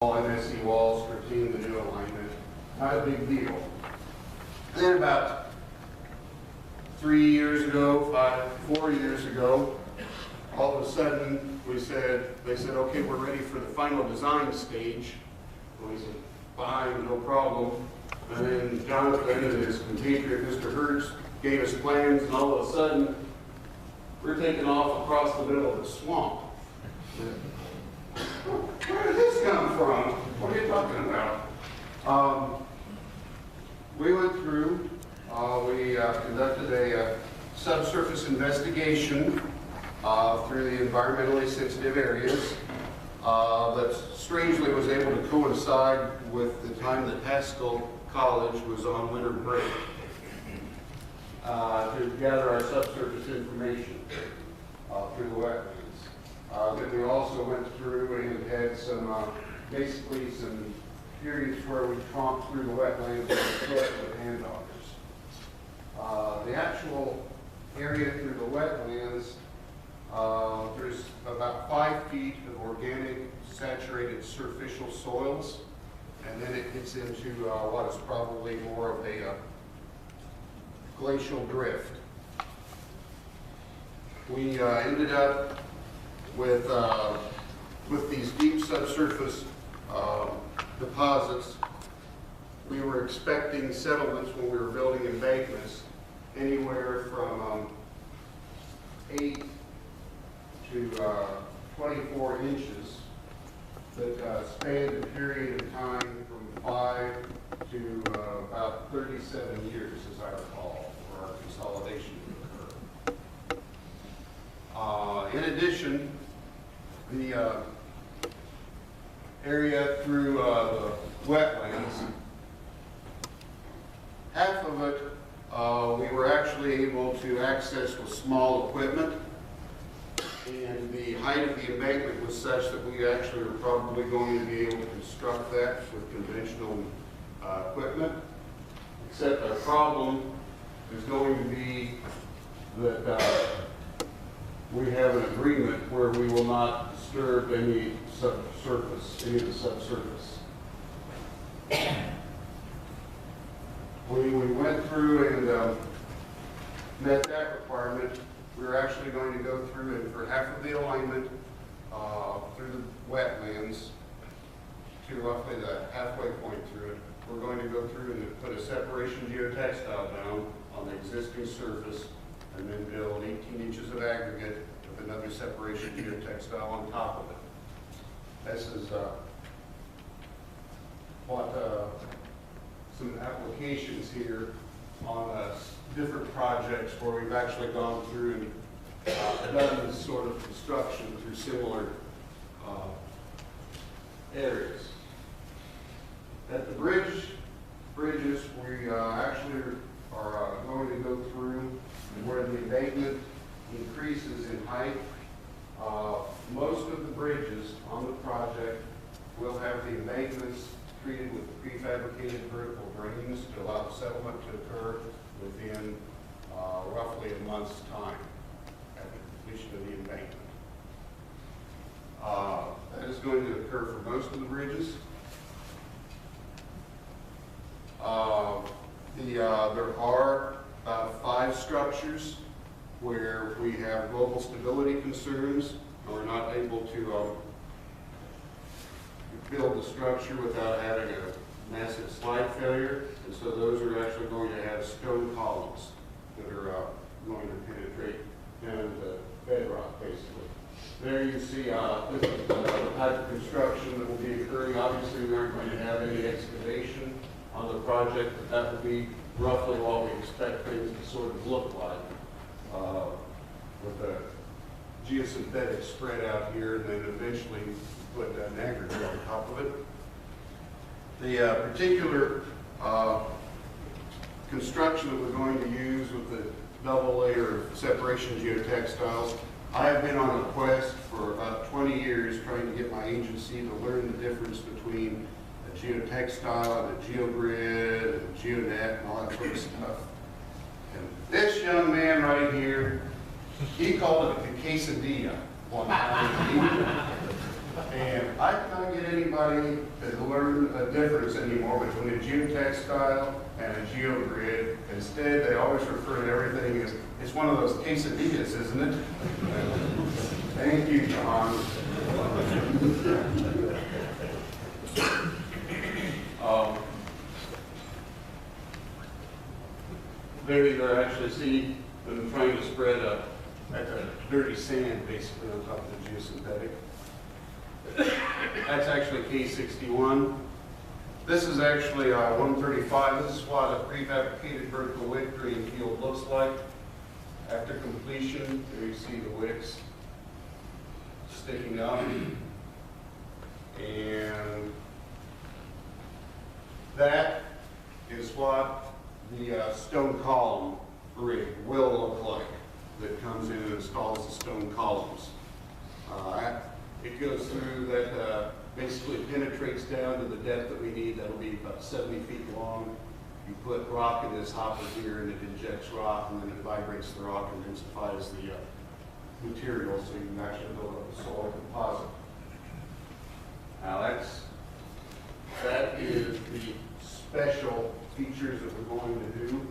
MSE walls for team the new alignment. Not a big deal. And then about 4 years ago, all of a sudden they said, okay, we're ready for the final design stage. And we said, fine, no problem. And then Jonathan and his compatriot, Mr. Hertz, gave us plans, and all of a sudden, we're taking off across the middle of the swamp. Where did this come from? What are you talking about? We went through, we conducted a subsurface investigation through the environmentally sensitive areas that strangely was able to coincide with the time that Haskell College was on winter break to gather our subsurface information through the wetlands. Then we also went through and had some, basically some periods where we tromped through the wetlands with hand augers. The actual area through the wetlands, there's about 5 feet of organic saturated surficial soils, and then it gets into what is probably more of a glacial drift. We ended up with these deep subsurface deposits. We were expecting settlements when we were building embankments anywhere from 8 to 24 inches that spanned a period of time from 5 to about 37 years, as I recall, for our consolidation to occur. In addition, the area through the wetlands, half of it we were actually able to access with small equipment, and the height of the embankment was such that we actually were probably going to be able to construct that with conventional equipment, except our problem is going to be that we have an agreement where we will not disturb any subsurface, any of the subsurface. When we went through and met that requirement, we were actually going to go through and for half of the alignment through the wetlands to roughly the halfway point through it, we're going to go through and put a separation geotextile down on the existing surface and then build 18 inches of aggregate with another separation geotextile on top of it. This is some applications here on different projects where we've actually gone through and done this sort of construction through similar areas. At the bridges, we actually are going to go through where the embankment increases in height. Most of the bridges on the project will have the embankments treated with prefabricated vertical drains to allow the settlement to occur within roughly a month's time after completion of the embankment. That is going to occur for most of the bridges. There are about 5 structures where we have global stability concerns, and we're not able to build the structure without having a massive slide failure, and so those are actually going to have stone columns that are going to penetrate down to bedrock, basically. There you see this is the type of construction that will be occurring. Obviously, we aren't going to have any excavation on the project, but that will be roughly what we expect things to sort of look like with the geosynthetic spread out here, and then eventually put an aggregate on top of it. The particular construction that we're going to use with the double layer of separation geotextiles, I have been on a quest for about 20 years trying to get my agency to learn the difference between a geotextile and a geogrid and a geonet and all that sort of stuff. And this young man right here, he called it a quesadilla one time. And I cannot get anybody to learn a difference anymore between a geotextile and a geogrid. Instead, they always refer to everything as, it's one of those quesadillas, isn't it? Thank you, John. There you are, actually see them trying to spread a dirty sand basically on top of the geosynthetic. That's actually K61. This is actually 135. This is what a prefabricated vertical wick drain field looks like. After completion, there you see the wicks sticking up. And that is what the stone column rig will look like that comes in and installs the stone columns. It goes through that, basically penetrates down to the depth that we need. That'll be about 70 feet long. You put rock in this hopper here and it injects rock, and then it vibrates the rock and densifies the material so you can actually build up a solid composite. Now that is the special features that we're going to do.